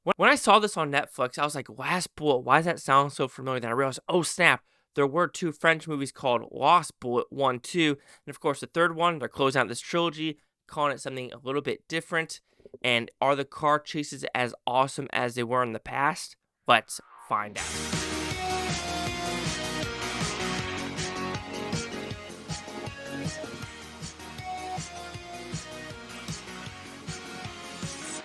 When I saw this on Netflix, I was like, Last Bullet, why does that sound so familiar? Then I realized, oh snap, there were two French movies called Lost Bullet 1, 2, and of course the third one, they're closing out this trilogy, calling it something a little bit different. And are the car chases as awesome as they were in the past? Let's find out.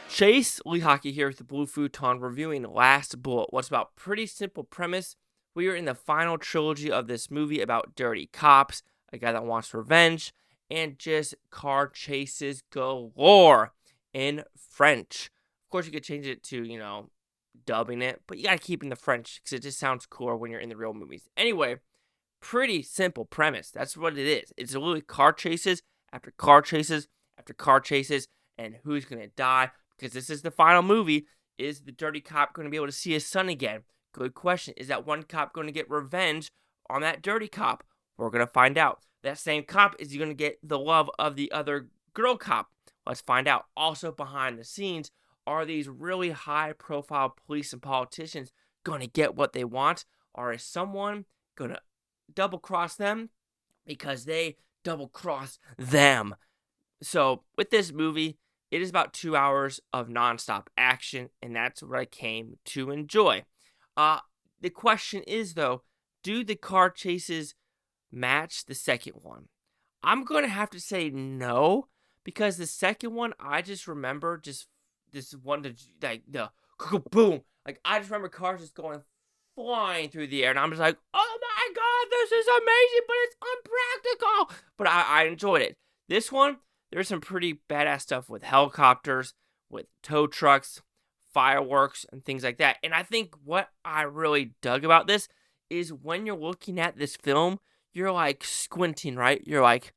Chase Lee Hockey here with the Blue Futon reviewing Last Bullet. What's about pretty simple premise. We are in the final trilogy of this movie about dirty cops, a guy that wants revenge, and just car chases galore in French. Of course, you could change it to, dubbing it, but you gotta keep in the French because it just sounds cooler when you're in the real movies. Anyway, pretty simple premise. That's what it is. It's literally car chases after car chases after car chases, and who's gonna die? Because this is the final movie. Is the dirty cop going to be able to see his son again? Good question. Is that one cop going to get revenge on that dirty cop? We're going to find out. That same cop, is he going to get the love of the other girl cop? Let's find out. Also behind the scenes, are these really high profile police and politicians going to get what they want? Or is someone going to double cross them because they double cross them? So with this movie, it is about 2 hours of nonstop action, and that's what I came to enjoy. The question is, though, do the car chases match the second one? I'm going to have to say no, because the second one, I just remember just this one, like, the boom. Like, I just remember cars just going flying through the air, and I'm just like, oh my god, this is amazing, but it's unpractical. But I enjoyed it. This one, there's some pretty badass stuff with helicopters, with tow trucks, fireworks, and things like that. And I think what I really dug about this is when you're looking at this film, you're like squinting, right? You're like,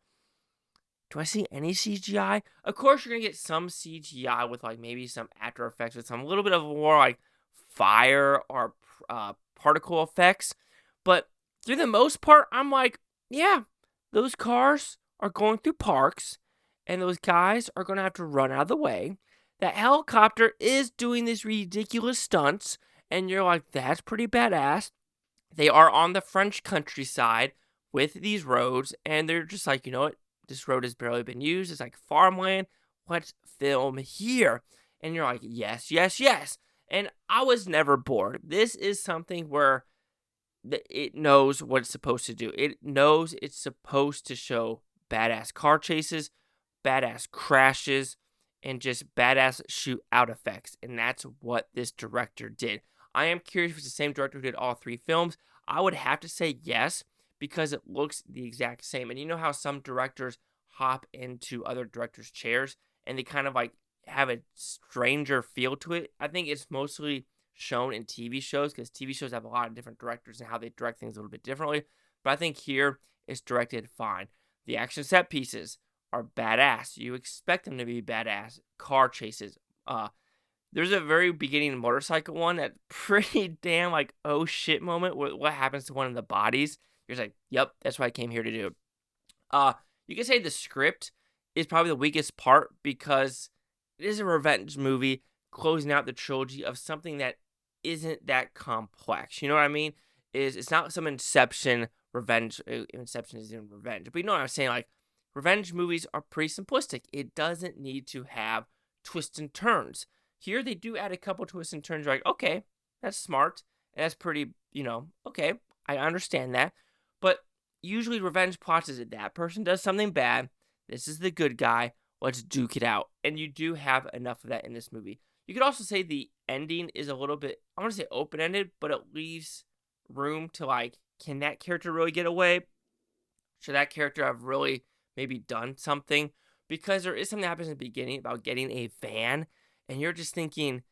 do I see any CGI? Of course, you're going to get some CGI with like maybe some after effects with some little bit of more like fire or particle effects. But through the most part, I'm like, yeah, those cars are going through parks and those guys are going to have to run out of the way. That helicopter is doing these ridiculous stunts, and you're like, that's pretty badass. They are on the French countryside with these roads, and they're just like, you know what? This road has barely been used. It's like farmland. Let's film here. And you're like, yes, yes, yes. And I was never bored. This is something where it knows what it's supposed to do. It knows it's supposed to show badass car chases, badass crashes, and just badass shootout effects. And that's what this director did. I am curious if it's the same director who did all three films. I would have to say yes, because it looks the exact same. And you know how some directors hop into other directors' chairs and they kind of like have a stranger feel to it? I think it's mostly shown in TV shows, because TV shows have a lot of different directors and how they direct things a little bit differently. But I think here it's directed fine. The action set pieces are badass. You expect them to be badass. Car chases. There's a very beginning motorcycle one that pretty damn like oh shit moment with what happens to one of the bodies. You're just like, yep, that's what I came here to do. You can say the script is probably the weakest part, because it is a revenge movie closing out the trilogy of something that isn't that complex. You know what I mean? It's not some Inception revenge. Inception isn't revenge, but you know what I'm saying? Like, revenge movies are pretty simplistic. It doesn't need to have twists and turns. Here they do add a couple twists and turns. You're like, okay, that's smart. And that's pretty, okay, I understand that. But usually revenge plots is that person does something bad. This is the good guy. Let's duke it out. And you do have enough of that in this movie. You could also say the ending is a little bit, I want to say open-ended, but it leaves room to like, can that character really get away? Should that character have really maybe done something? Because there is something that happens in the beginning about getting a van, and you're just thinking,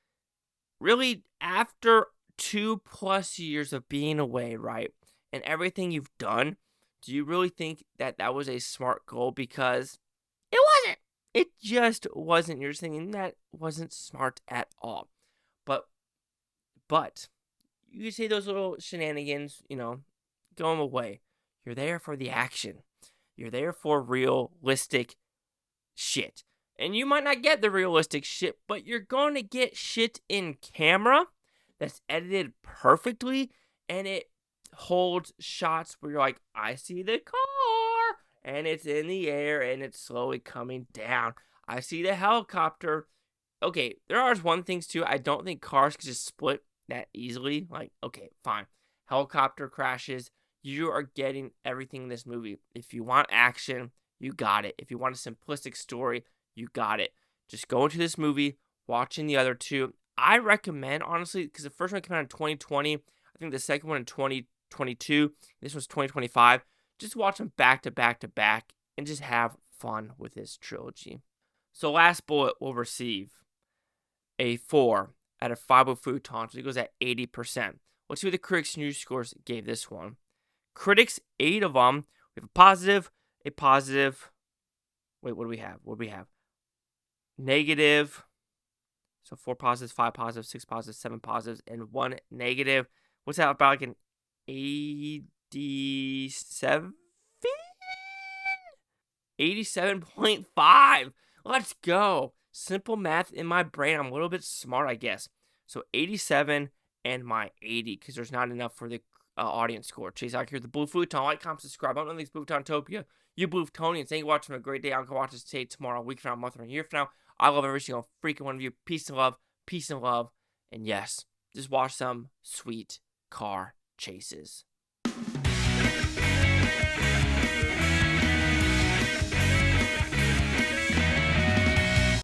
really, after 2+ years of being away, right, and everything you've done, do you really think that that was a smart goal? Because it wasn't. It just wasn't. You're just thinking that wasn't smart at all. But you say those little shenanigans, go them away. You're there for the action. You're there for realistic shit. And you might not get the realistic shit, but you're going to get shit in camera that's edited perfectly, and it holds shots where you're like, I see the car, and it's in the air, and it's slowly coming down. I see the helicopter. Okay, there are one things too. I don't think cars can just split that easily. Like, okay, fine. Helicopter crashes. You are getting everything in this movie. If you want action, you got it. If you want a simplistic story, you got it. Just go into this movie, watching the other two. I recommend, honestly, because the first one came out in 2020. I think the second one in 2022. This one's 2025. Just watch them back to back to back and just have fun with this trilogy. So last bullet will receive a 4 out of 5 with Futon. So it goes at 80%. Let's see what the critics' news scores gave this one. Critics, 8 of them. We have a positive. Wait, what do we have? Negative. So 4 positives, 5 positives, 6 positives, 7 positives, and 1 negative. What's that about? Like an 87? 87.5. Let's go. Simple math in my brain. I'm a little bit smart, I guess. So 87 and my 80, because there's not enough for the audience score. Chase out here, the Blue Futon. Like, comment, subscribe. I don't know these Bluetopia. You Blue Futonians. Thank you for watching. Have a great day. I'm going to watch this today, tomorrow, a week from now, a month from now, a year from now. I love every single freaking one of you. Peace and love. Peace and love. And yes, just watch some sweet car chases.